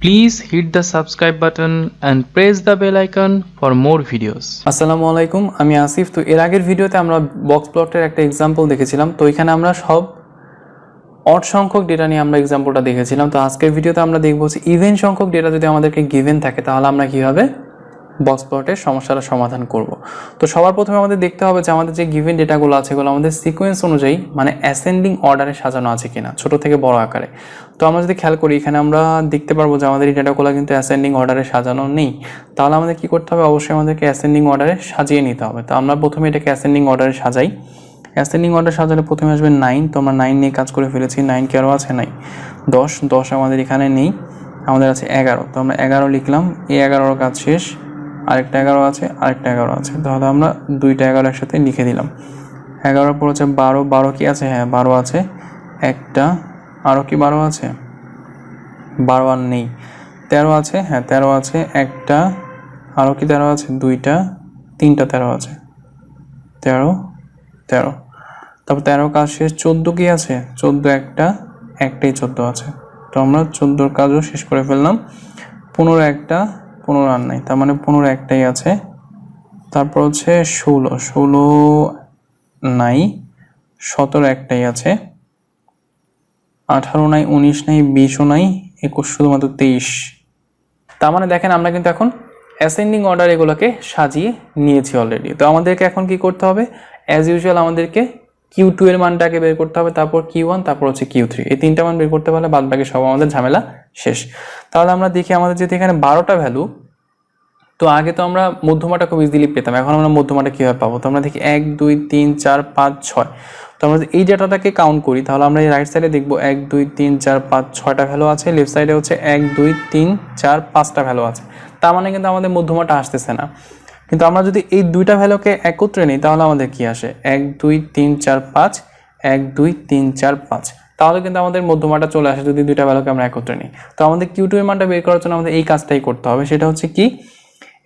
Please hit the subscribe button and press the bell icon for more videos. আসসালামু আলাইকুম, আমি আসিফ। তো এর আগের ভিডিওতে আমরা বক্স প্লটের একটা এক্সাম্পল দেখেছিলাম। তো এখানে আমরা সব অড সংখ্যক ডেটা নিয়ে আমরা এক্সাম্পলটা দেখেছিলাম। তো আজকের ভিডিওতে আমরা দেখব যে ইভেন সংখ্যক ডেটা যদি আমাদেরকে গিভেন থাকে তাহলে আমরা কীভাবে বক্স প্লটের সমস্যাটা সমাধান করব। তো সবার প্রথমে আমাদের দেখতে হবে যে আমাদের যে গিভেন ডেটাগুলো আছে এগুলো আমাদের সিকোয়েন্স অনুযায়ী মানে অ্যাসেন্ডিং অর্ডারে সাজানো আছে কিনা, ছোট থেকে বড় আকারে। তো আমরা যদি খেয়াল করি এখানে আমরা দেখতে পারবো যে আমাদের এই ডেটাগুলো কিন্তু অ্যাসেন্ডিং অর্ডারে সাজানো নেই। তাহলে আমাদের কি করতে হবে, অবশ্যই আমাদেরকে অ্যাসেন্ডিং অর্ডারে সাজিয়ে নিতে হবে। তো আমরা প্রথমে এটাকে অ্যাসেন্ডিং অর্ডারে সাজাই। অ্যাসেন্ডিং অর্ডার সাজালে প্রথমে আসবে 9। তো আমরা 9 নিয়ে কাজ করে ফেলেছি। 9 কি আরও আছে? নাই। 10 আমাদের এখানে নেই, আমাদের আছে 11। তো আমরা 11 লিখলাম, এই 11 কাজ শেষ। আরেকটা 11 আছে, আরেকটা 11 আছে, তাহলে আমরা দুইটা 11 একসাথে লিখে দিলাম। 11 পর হচ্ছে 12। 12 কি আছে? হ্যাঁ 12 আছে একটা। আরও কি 12 আছে? 12 আর নেই। 13 আছে, হ্যাঁ 13 আছে একটা। আরও কি 13 আছে? দুইটা, তিনটা 13 আছে। 13। তারপর 13 কাজ শেষ। 14 কি আছে? 14 একটা, একটাই 14 আছে। তো আমরা 14 কাজও শেষ করে ফেললাম। 15 একটা, 15 আর নাই, তার মানে 15 একটাই আছে। তারপর হচ্ছে 16 নাই, 17 একটাই আছে। 18 নাই, 19 নাই, 20ও নাই, 21 শুধুমাত্র 23। তার মানে দেখেন আমরা কিন্তু এখন অ্যাসেন্ডিং অর্ডার এগুলোকে সাজিয়ে নিয়েছি অলরেডি। তো আমাদেরকে এখন কি করতে হবে, অ্যাজ ইউজুয়াল আমাদেরকে Q2 এর মানটাকে বের করতে হবে, তারপর Q1, তারপর হচ্ছে Q3। এই তিনটা মান বের করতে পারলে বাদ বাকি সব আমাদের ঝামেলা শেষ। তাহলে আমরা দেখি আমাদের যেহেতু এখানে 12টা ভ্যালু, তো আগে তো আমরা মধ্যমাটা খুব ইজিলি পেতাম, এখন আমরা মধ্যমাটা কীভাবে পাবো? তো আমরা দেখি 1 2 3 4 5 6। তো আমরা যদি এই ডেটাটাকে কাউন্ট করি তাহলে আমরা এই রাইট সাইডে দেখবো 1 2 3 4 5 6টা ভ্যালু আছে, লেফট সাইডে হচ্ছে 1 2 3 4 5টা ভ্যালু আছে। তার মানে কিন্তু আমাদের মধ্যমাটা আসতেছে না। কিন্তু আমরা যদি এই দুইটা ভ্যালুকে একত্রে নিই তাহলে আমাদের কি আসে? 1 2 3 4 5, 1 2 3 4 5। তাহলে কিন্তু আমাদের মধ্যমাটা চলে আসে যদি দুইটা ভ্যালুকে আমরা একত্রে নিই। তো আমাদের Q2 এর মানটা বের করার জন্য আমাদের এই কাজটাই করতে হবে, সেটা হচ্ছে কি,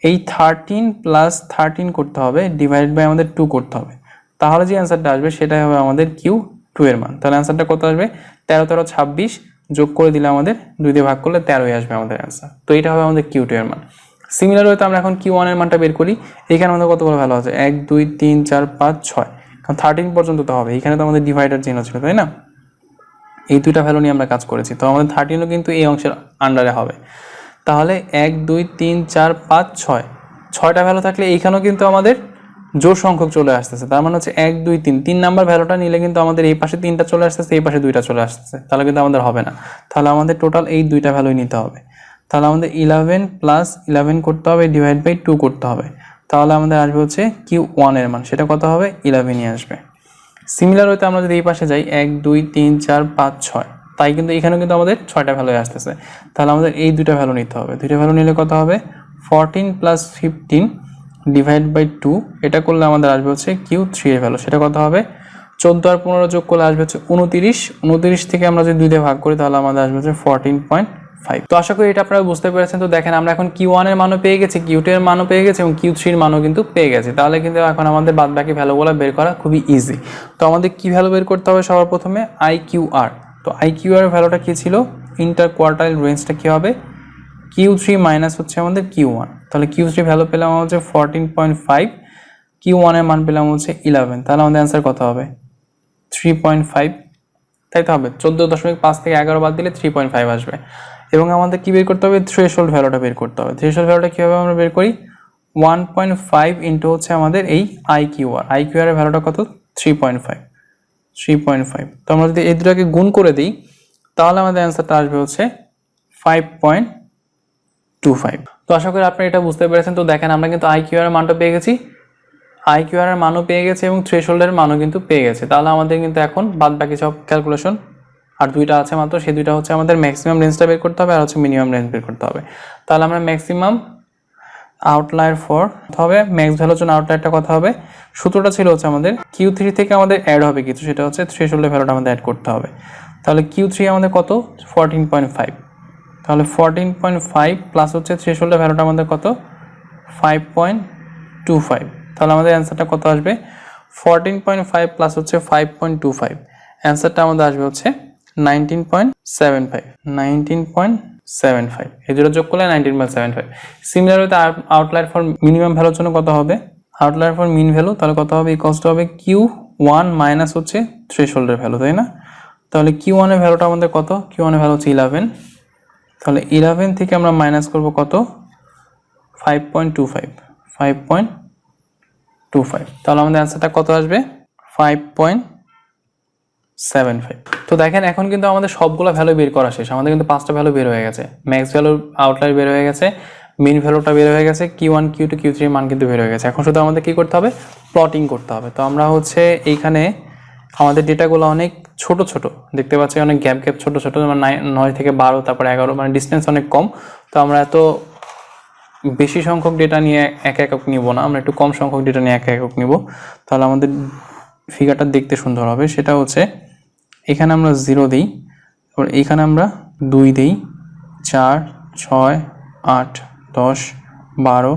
এই 13 প্লাস 13 করতে হবে, ডিভাইড বাই আমাদের 2 করতে হবে। তাহলে যে অ্যান্সারটা আসবে সেটাই হবে আমাদের Q2 এর মান। তাহলে অ্যান্সারটা কত আসবে? 13 13 26, যোগ করে দিলে আমাদের 2 দিয়ে ভাগ করলে 13ই আসবে আমাদের অ্যান্সার। তো এটা হবে আমাদের Q2 এর মান। সিমিলার হয়তো আমরা এখন Q1 এর মানটা বের করি। এখানে আমাদের কতগুলো ভ্যালু আছে? 1 2 3 4 5 6, কারণ 13 পর্যন্ত তো হবে। এখানে তো আমাদের ডিভাইডার চিহ্ন ছিল, তাই না? এই দুইটা ভ্যালু নিয়ে আমরা কাজ করেছি। তো আমাদের 13ও কিন্তু এই অংশের আন্ডারে হবে। তাহলে 1 2 3 4 5 6, 6টা ভ্যালু থাকলে এইখানেও কিন্তু আমাদের জোড় সংখ্যক চলে আসতেছে। তার মানে হচ্ছে 1 2 3, 3 নাম্বার ভ্যালুটা নিলে কিন্তু আমাদের এই পাশে 3টা চলে আসতেছে, এই পাশে 2টা চলে আসতেছে, তাহলে কিন্তু আমাদের হবে না। তাহলে আমাদের টোটাল এই দুইটা ভ্যালুই নিতে হবে। তাহলে আমাদের 11 প্লাস 11 করতে হবে, ডিভাইড বাই 2 করতে হবে। তাহলে আমাদের আসবে হচ্ছে Q1 এর মান, সেটা কত হবে? 11ই আসবে। সিমিলার হইতে আমরা যদি এই পাশে যাই 1 2 3 4 5 6, তাই কিন্তু এখানেও কিন্তু আমাদের 6টা ভ্যালু আসতেছে। তাহলে আমাদের এই দুইটা ভ্যালু নিতে হবে। দুইটা ভ্যালু নিলে কত হবে? 14 প্লাস 15 ডিভাইড বাই 2, এটা করলে আমাদের আসবে হচ্ছে Q3 এর ভ্যালু, সেটা কত হবে? 14 আর 15 যোগ করলে আসবে হচ্ছে 29। 29 থেকে আমরা যদি 2 দিয়ে ভাগ করি তাহলে আমাদের আসবে হচ্ছে 14.5। তো আশা করি এটা আপনারা বুঝতে পেরেছেন। তো দেখেন আমরা এখন Q1 এর মানও পেয়ে গেছি, Q2 এর মানও পেয়ে গেছি এবং Q3 এর মানও কিন্তু পেয়ে গেছি। তাহলে কিন্তু এখন আমাদের বাদ বাকি ভ্যালুগুলো বের করা খুবই ইজি। তো আমাদের কি ভ্যালু বের করতে হবে? সবার প্রথমে IQR। তো IQR এর ভ্যালুটা কি ছিল? ইন্টার কোয়ার্টাইল রেঞ্জটা কি হবে? Q3 মাইনাস হচ্ছে আমাদের Q1। তাহলে Q3 ভ্যালু পেলাম হচ্ছে 14.5, Q1 এর মান পেলাম হচ্ছে 11। তাহলে আমাদের অ্যান্সার কত হবে? 3.5, তাই তো হবে। 14.5 থেকে 11 বাদ দিলে 3.5 আসবে। এবং আমাদের কি বের করতে হবে? থ্রেশহোল্ড ভ্যালুটা বের করতে হবে। থ্রেশহোল্ড ভ্যালুটা কীভাবে আমরা বের করি? 1.5 ইন্টু হচ্ছে আমাদের এই IQR। IQR এর ভ্যালুটা কত? 3.5। তো আমরা যদি এই দুটাকে গুণ করে দিই তাহলে আমাদের অ্যান্সারটা আসবে হচ্ছে 5.25। তো আশা করি আপনি এটা বুঝতে পেরেছেন। তো দেখেন আমরা কিন্তু IQR এর মানটা পেয়ে গেছি, IQR এর মানও পেয়ে গেছে এবং থ্রেশহোল্ডের মানও কিন্তু পেয়ে গেছে। তাহলে আমাদের কিন্তু এখন বাদ বাকি সব ক্যালকুলেশন আর দুইটা আছে মাত্র, সেই দুইটা হচ্ছে আমাদের ম্যাক্সিমাম রেঞ্জটা বের করতে হবে আর হচ্ছে মিনিমাম রেঞ্জ বের করতে হবে। তাহলে আমরা ম্যাক্সিমাম আউটলায়ার ফর হবে, ম্যাক্স ভ্যালুর জন্য আউটলায়ারটা কথা হবে। সূত্রটা ছিল হচ্ছে আমাদের Q3 থেকে আমাদের অ্যাড হবে কিছু, সেটা হচ্ছে থ্রেশহোল্ডের ভ্যালুটা আমাদের অ্যাড করতে হবে। তাহলে Q3 আমাদের কত? 14.5। তাহলে 14.5 প্লাস হচ্ছে থ্রেশহোল্ডের ভ্যালুটা আমাদের কত? 5.25। তাহলে আমাদের অ্যান্সারটা কত আসবে? 14.5 প্লাস হচ্ছে 5.25, অ্যান্সারটা আমাদের আসবে হচ্ছে 19.75। 19.75, এই দুটো যোগ করলে 19.75। Similar with outlier for minimum ভ্যালুর জন্য কত হবে, আউটলায়ার ফর মিন ভ্যালু তাহলে কত হবে, ইকুয়ালস টু হবে Q1 মাইনাস হচ্ছে থ্রেশহোল্ডের ভ্যালু, তাই না? তাহলে Q1 এর ভ্যালুটা আমাদের কত, Q1 এর ভ্যালু হচ্ছে 11, তাহলে 11 থেকে আমরা মাইনাস করব কত, 5.25, 5.25, তাহলে আমাদের অ্যান্সারটা কত আসবে, 5.75। তো দেখেন এখন কিন্তু আমাদের সবগুলো ভ্যালু বের করা শেষ, আমাদের কিন্তু 5টা ভ্যালু বের হয়ে গেছে, ম্যাক্স ভ্যালু আউটলায়ার বের হয়ে গেছে, মিন ভ্যালুটা বের হয়ে গেছে, Q1 Q2 Q3 মান কিন্তু বের হয়ে গেছে। এখন শুধু আমাদের কি করতে হবে, প্লটিং করতে হবে। তো আমরা হচ্ছে এইখানে আমাদের ডেটাগুলো অনেক ছোট ছোট দেখতে পাচ্ছি, অনেক গ্যাপ গ্যাপ ছোট ছোট, যেমন 9 থেকে 12 তারপর 11, মানে ডিস্টেন্স অনেক কম। তো আমরা এত বেশি সংখ্যক ডেটা নিয়ে এক একক নিব না, আমরা একটু কম সংখ্যক ডেটা নিয়ে এক একক নিব, তাহলে আমাদের ফিগারটা দেখতে সুন্দর হবে। সেটা হচ্ছে এখানে আমরা 0 দিই, তারপর এইখানে আমরা 2 দিই, 4, 6, 8, 10, 12,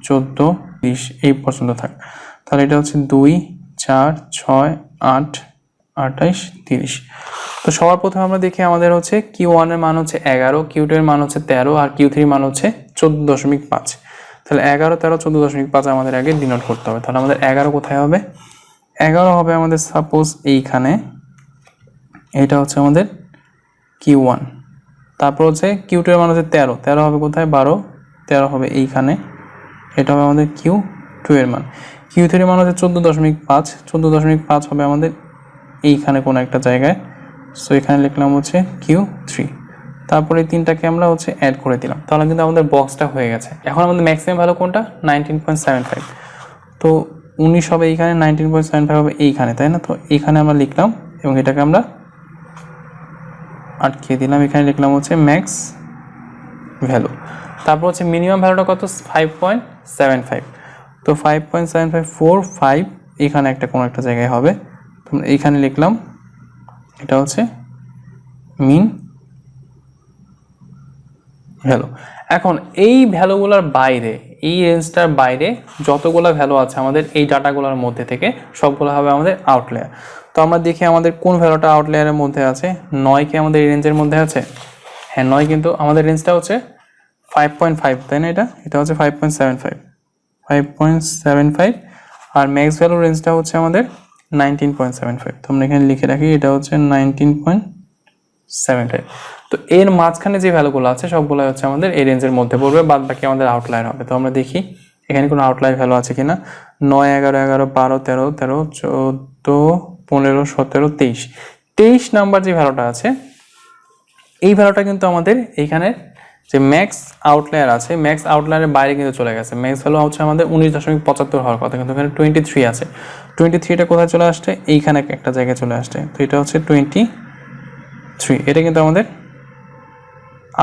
14, 20 এই পর্যন্ত থাক। তাহলে এটা হচ্ছে 2, 4, 6, 8, 28, 30। তো সবার প্রথমে আমরা দেখি আমাদের হচ্ছে Q1 এর মান হচ্ছে 11, Q2 এর মান হচ্ছে 13 আর Q3 এর মান হচ্ছে 14.5। তাহলে 11, 13, 14.5 আমাদের আগে ডিনোট করতে হবে। তাহলে আমাদের 11 কোথায় হবে, 11 হবে আমাদের সাপোজ এইখানে, এটা হচ্ছে আমাদের Q1, তারপর হচ্ছে Q2 এর মান হচ্ছে 13, 13 হবে কোথায়, 12, 13 হবে এইখানে, এটা হবে আমাদের Q2 এর মান। Q3 এর মান হচ্ছে 14.5, 14.5 হবে আমাদের এইখানে কোনো একটা জায়গায়, সো এখানে লিখলাম হচ্ছে Q3, তারপরে এই তিনটাকে আমরা হচ্ছে অ্যাড করে দিলাম, তাহলে কিন্তু আমাদের বক্সটা হয়ে গেছে। এখন আমাদের ম্যাক্সিমাম ভ্যালু কোনটা, 19.75, তো 19 হবে এইখানে, 19.75 হবে এইখানে, তাই না? তো এইখানে আমরা লিখলাম এবং এটাকে আমরা আটকে দিলাম, এখানে লিখলাম হচ্ছে ম্যাক্স ভ্যালু। তারপর হচ্ছে মিনিমাম ভ্যালুটা কত, 5.75, তো 5.7545 এখানে একটা কোনো একটা জায়গায় হবে, তো এইখানে লিখলাম এটা হচ্ছে মিন ভ্যালু। এখন এই ভ্যালুগুলোর বাইরে, এই রেঞ্জটার বাইরে যতগুলো ভ্যালু আছে আমাদের এই ডাটাগুলোর মধ্যে থেকে সবগুলো হবে আমাদের আউটলায়ার। তো আমরা দেখি আমাদের কোন ভ্যালুটা আউটলায়ারের মধ্যে আছে, 9 কি আমাদের এই রেঞ্জের মধ্যে আছে, হ্যাঁ 9 কিন্তু আমাদের রেঞ্জটা হচ্ছে 5.5, তাই না? এটা হচ্ছে 5.75, 5.75, আর ম্যাক্স ভ্যালু রেঞ্জটা হচ্ছে আমাদের 19.75। তো আমরা এখানে লিখে রাখি এটা হচ্ছে 19.75। তো এর মাঝখানে যে ভ্যালুগুলো আছে সবগুলো হচ্ছে আমাদের এই রেঞ্জের মধ্যে পড়বে, বাদ বাকি আমাদের আউটলায়ার হবে। তো আমরা দেখি এখানে কোনো আউটলায়ার ভ্যালু আছে কিনা, 9, 11, 11, 12, 13, 13, 14, 15, 17, 23, 23 নাম্বার যে ভ্যালুটা আছে, এই ভ্যালুটা কিন্তু আমাদের এইখানে যে ম্যাক্স আউটলায়ার আছে, ম্যাক্স আউটলায়ারের বাইরে কিন্তু চলে গেছে। ম্যাক্স ভ্যালু হচ্ছে আমাদের 19.75 হওয়ার কথা, কিন্তু এখানে 23 আছে। 23টা কোথায় চলে আসছে, এইখানে একটা জায়গায় চলে আসছে, তো এটা হচ্ছে 23, এটা কিন্তু আমাদের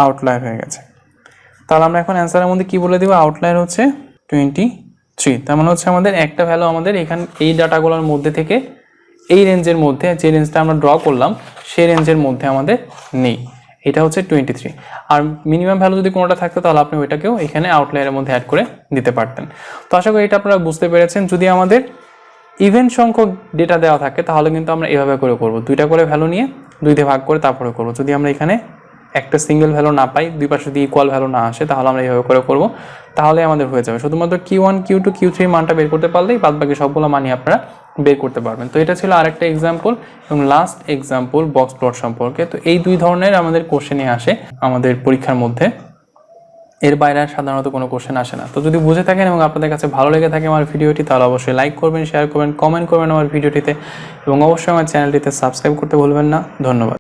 আউটলায়ার হয়ে গেছে। তাহলে আমরা এখন অ্যান্সারের মধ্যে কি বলে দিব, আউটলায়ার হচ্ছে 23, তার মানে হচ্ছে আমাদের একটা ভ্যালু আমাদের এখানে এই ডাটাগুলোর মধ্যে থেকে এই রেঞ্জের মধ্যে, যে রেঞ্জটা আমরা ড্র করলাম সেই রেঞ্জের মধ্যে আমাদের নেই, এটা হচ্ছে 23। আর মিনিমাম ভ্যালু যদি কোনোটা থাকতো তাহলে আপনি ওইটাকেও এখানে আউটলায়ারের মধ্যে অ্যাড করে দিতে পারতেন। তো আশা করি এটা আপনারা বুঝতে পেরেছেন। যদি আমাদের ইভেন সংখ্যক ডেটা দেওয়া থাকে তাহলে কিন্তু আমরা এভাবে করে করব, দুইটা করে ভ্যালু নিয়ে 2 দিয়ে ভাগ করে তারপরে করব। যদি আমরা এখানে একটা সিঙ্গেল ভ্যালু না পাই, দুই পাশে দিয়ে ইকুয়াল ভ্যালু না আসে, তাহলে আমরা এইভাবে করে করব, তাহলে আমাদের হয়ে যাবে। শুধুমাত্র Q1 Q2 Q3 মানটা বের করতে পারলেই বাদ বাকি সবগুলো মানই আপনারা বের করতে পারবেন। তো এটা ছিল আরেকটা এক্সাম্পল এবং লাস্ট এক্সাম্পল বক্স প্লট সম্পর্কে। তো এই দুই ধরনের আমাদের কোশ্চেনই আসে আমাদের পরীক্ষার মধ্যে, এর বাইরে সাধারণত কোনো কোশ্চেন আসে না। তো যদি বুঝে থাকেন এবং আপনাদের কাছে ভালো লেগে থাকে আমার ভিডিওটি, তাহলে অবশ্যই লাইক করবেন, শেয়ার করবেন, কমেন্ট করবেন আমার ভিডিওটিতে এবং অবশ্যই আমার চ্যানেলটিতে সাবস্ক্রাইব করতে ভুলবেন না। ধন্যবাদ।